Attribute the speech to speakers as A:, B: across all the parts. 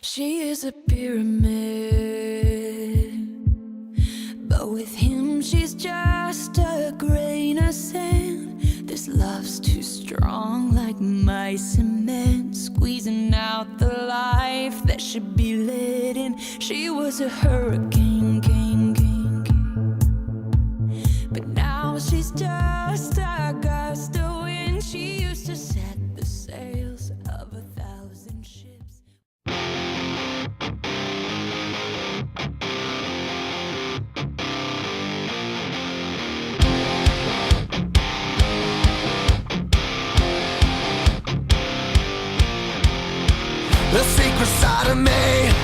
A: She is a pyramid, but with him she's just a grain of sand. This love's too strong, like my cement, squeezing out the life that should be lit in. She was a hurricane, but now she's just a gust of wind. She used to set the sails of 1,000 ships.
B: The secret side of me,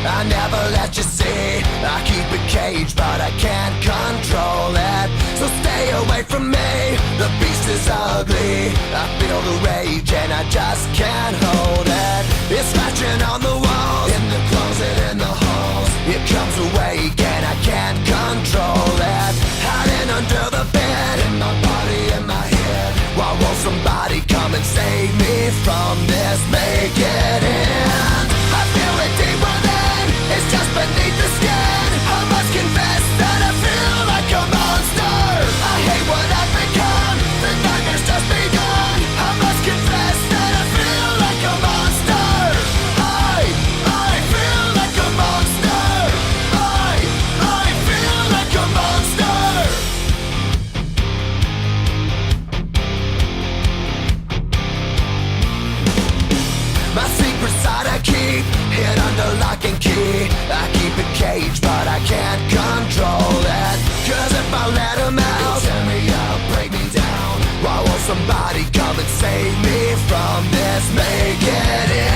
B: I never let you see. I keep it caged, but I can't control it. So stay away from me, the beast is ugly. I feel the rage and I just can't hold it. It's scratching on the walls, in the closet, in the halls. It comes awake and I can't control it. Hiding under the bed, in my body, in my head. Why won't somebody come and save me from this? Make it end. I feel it deep within, it's just beneath the skin. I must confess that I feel like a monster. I hate what I've become, the nightmare's just begun. I must confess that I feel like a monster. I feel like a monster. I feel like a monster. My secret side I keep hid under lock and key. I keep it caged, but I can't control it. Cause if I let him out, he'll tear me up, break me down. Why won't somebody come and save me from this? Make it end.